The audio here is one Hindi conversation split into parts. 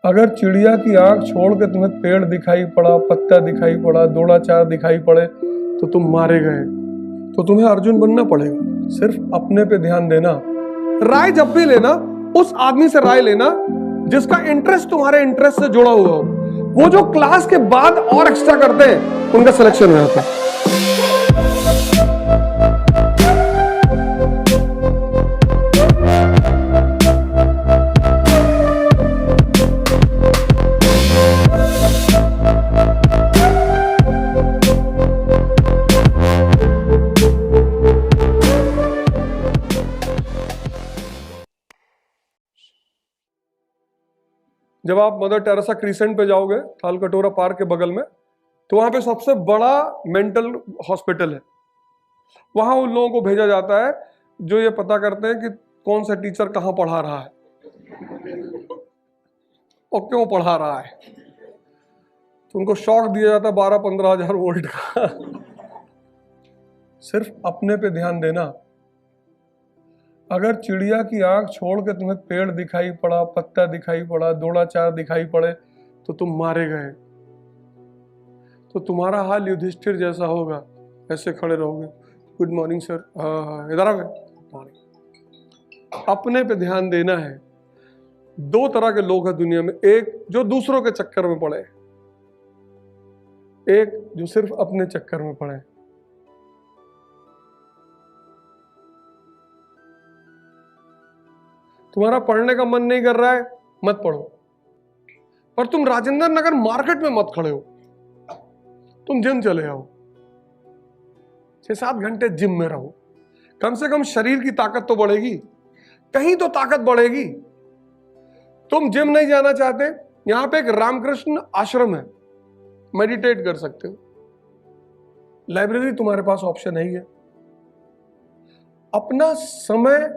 अगर चिड़िया की आंख छोड़ के तुम्हें पेड़ दिखाई पड़ा, पत्ता दिखाई पड़ा, द्रोणाचार्य दिखाई पड़े तो तुम मारे गए। तो तुम्हें अर्जुन बनना पड़ेगा। सिर्फ अपने पे ध्यान देना। राय जब भी लेना उस आदमी से राय लेना जिसका इंटरेस्ट तुम्हारे इंटरेस्ट से जुड़ा हुआ हो। वो जो क्लास के बाद और एक्स्ट्रा करते हैं उनका सिलेक्शन हो जाता है। जब आप मदर टेरेसा क्रीसेंट पे जाओगे, थालकटोरा पार्क के बगल में, तो वहां पे सबसे बड़ा मेंटल हॉस्पिटल है। वहां उन लोगों को भेजा जाता है जो ये पता करते हैं कि कौन सा टीचर कहां पढ़ा रहा है और क्यों पढ़ा रहा है। तो उनको शॉक दिया जाता है 12-15 हजार वोल्ट का। सिर्फ अपने पे ध्यान देना। अगर चिड़िया की आंख छोड़ के तुम्हें पेड़ दिखाई पड़ा, पत्ता दिखाई पड़ा, द्रोणाचार्य दिखाई पड़े तो तुम मारे गए। तो तुम्हारा हाल युधिष्ठिर जैसा होगा। ऐसे खड़े रहोगे, गुड मॉर्निंग सर, हाँ इधर आ गए। अपने पे ध्यान देना है। दो तरह के लोग हैं दुनिया में, एक जो दूसरों के चक्कर में पड़े, एक जो सिर्फ अपने चक्कर में पड़े। तुम्हारा पढ़ने का मन नहीं कर रहा है, मत पढ़ो। पर तुम राजेंद्र नगर मार्केट में मत खड़े हो, तुम जिम चले आओ। 6-7 घंटे जिम में रहो। कम से कम शरीर की ताकत तो बढ़ेगी, कहीं तो ताकत बढ़ेगी। तुम जिम नहीं जाना चाहते, यहां पे एक रामकृष्ण आश्रम है, मेडिटेट कर सकते हो। लाइब्रेरी तुम्हारे पास ऑप्शन है ही है। अपना समय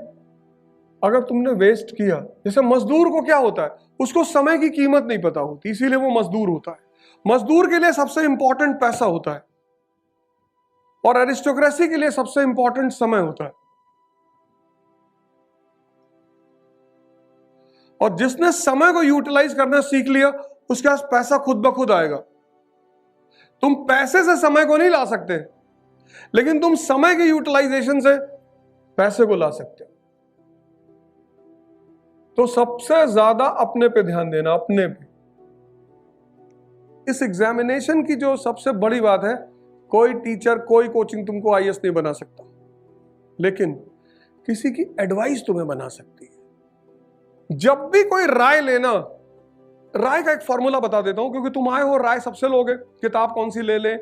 अगर तुमने वेस्ट किया, जैसे मजदूर को क्या होता है, उसको समय की कीमत नहीं पता होती, इसीलिए वो मजदूर होता है। मजदूर के लिए सबसे इंपॉर्टेंट पैसा होता है और एरिस्टोक्रेसी के लिए सबसे इंपॉर्टेंट समय होता है। और जिसने समय को यूटिलाइज करना सीख लिया, उसके पास पैसा खुद ब खुद आएगा। तुम पैसे से समय को नहीं ला सकते, लेकिन तुम समय के यूटिलाइजेशन से पैसे को ला सकते हो। तो सबसे ज्यादा अपने पे ध्यान देना, अपने पे। इस एग्जामिनेशन की जो सबसे बड़ी बात है, कोई टीचर, कोई कोचिंग तुमको आईएएस नहीं बना सकता, लेकिन किसी की एडवाइस तुम्हें बना सकती है। जब भी कोई राय लेना, राय का एक फॉर्मूला बता देता हूं, क्योंकि तुम आए हो राय सबसे लोगे, किताब कौन सी ले ले,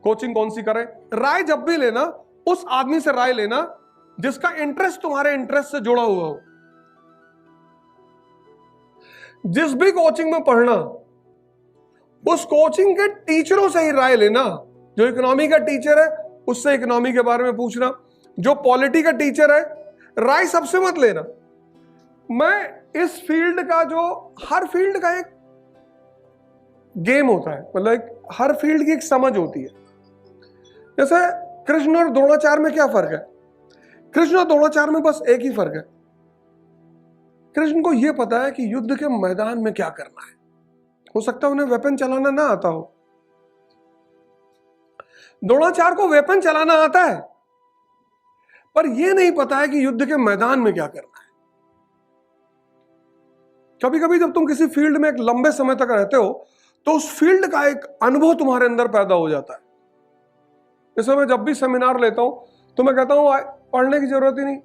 कोचिंग कौन सी करें। राय जब भी लेना उस आदमी से राय लेना जिसका इंटरेस्ट तुम्हारे इंटरेस्ट से जुड़ा हुआ हो। जिस भी कोचिंग में पढ़ना, उस कोचिंग के टीचरों से ही राय लेना। जो इकोनॉमी का टीचर है उससे इकोनॉमी के बारे में पूछना, जो पॉलिटी का टीचर है, राय सबसे मत लेना। मैं इस फील्ड का, जो हर फील्ड का एक गेम होता है, मतलब हर फील्ड की एक समझ होती है। जैसे कृष्ण और द्रोणाचार्य में क्या फर्क है? कृष्ण और द्रोणाचार्य में बस एक ही फर्क है, कृष्ण को यह पता है कि युद्ध के मैदान में क्या करना है। हो सकता है उन्हें वेपन चलाना ना आता हो। द्रोणाचार्य को वेपन चलाना आता है, पर यह नहीं पता है कि युद्ध के मैदान में क्या करना है। कभी कभी जब तुम किसी फील्ड में एक लंबे समय तक रहते हो, तो उस फील्ड का एक अनुभव तुम्हारे अंदर पैदा हो जाता है। जैसे मैं जब भी सेमिनार लेता हूं, तो मैं कहता हूं पढ़ने की जरूरत ही नहीं,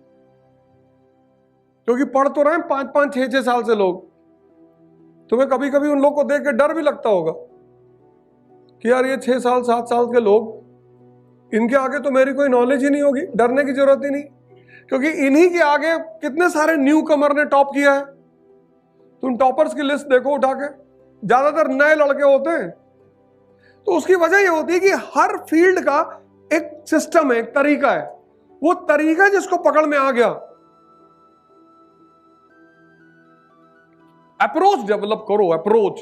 क्योंकि पढ़ तो रहे 5-5, 6-6 साल से लोग। तुम्हें कभी कभी उन लोग को देख के डर भी लगता होगा कि यार ये 6 साल 7 साल के लोग, इनके आगे तो मेरी कोई नॉलेज ही नहीं होगी। डरने की जरूरत ही नहीं, क्योंकि इन्हीं के आगे कितने सारे न्यू कमर ने टॉप किया है। तुम टॉपर्स की लिस्ट देखो उठा के, ज्यादातर नए लड़के होते हैं। तो उसकी वजह यह होती है कि हर फील्ड का एक सिस्टम है, एक तरीका है। वो तरीका जिसको पकड़ में आ गया, अप्रोच डेवलप करो। अप्रोच,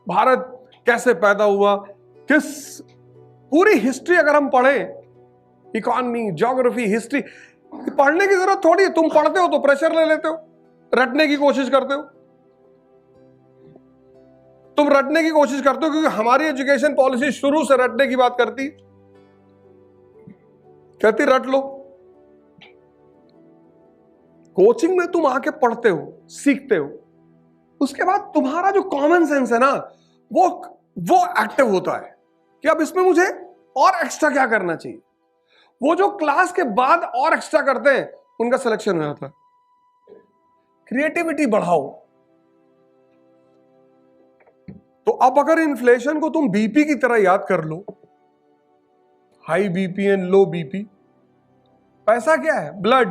भारत कैसे पैदा हुआ, किस पूरी हिस्ट्री अगर हम पढ़ें, इकोनॉमी, ज्योग्राफी, हिस्ट्री, पढ़ने की जरूरत थोड़ी है। तुम पढ़ते हो तो प्रेशर ले लेते हो, रटने की कोशिश करते हो। तुम रटने की कोशिश करते हो, क्योंकि हमारी एजुकेशन पॉलिसी शुरू से रटने की बात करती, कहती रट लो। कोचिंग में तुम आके पढ़ते हो, सीखते हो, उसके बाद तुम्हारा जो कॉमन सेंस है ना, वो एक्टिव होता है कि अब इसमें मुझे और एक्स्ट्रा क्या करना चाहिए। वो जो क्लास के बाद और एक्स्ट्रा करते हैं, उनका सिलेक्शन हो जाता है। क्रिएटिविटी बढ़ाओ। तो अब अगर इन्फ्लेशन को तुम बीपी की तरह याद कर लो, high BP and low BP, पैसा क्या है? ब्लड।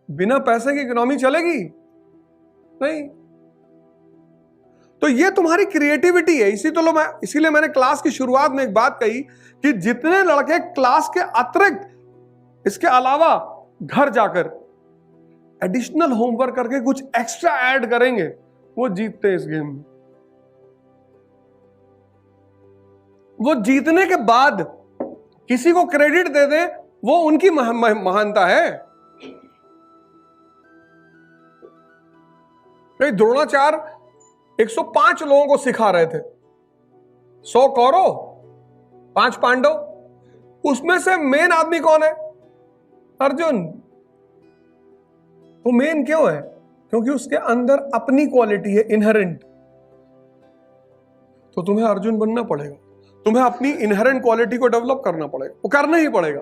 बिना पैसे की इकोनॉमी चलेगी नहीं। तो ये तुम्हारी क्रिएटिविटी है। इसीलिए मैंने क्लास की शुरुआत में एक बात कही कि जितने लड़के क्लास के अतिरिक्त इसके अलावा घर जाकर एडिशनल होमवर्क करके कुछ एक्स्ट्रा ऐड करेंगे, वो जीतते हैं इस गेम में। वो जीतने के बाद किसी को क्रेडिट दे दे, वो उनकी महानता है। द्रोणाचार्य 105 लोगों को सिखा रहे थे, 100 कौरव 5 पांडव। उसमें से मेन आदमी कौन है? अर्जुन। वो मेन क्यों है? क्योंकि उसके अंदर अपनी क्वालिटी है, इनहेरेंट। तो तुम्हें अर्जुन बनना पड़ेगा, तुम्हें अपनी इनहेरेंट क्वालिटी को डेवलप करना पड़ेगा, वो करना ही पड़ेगा।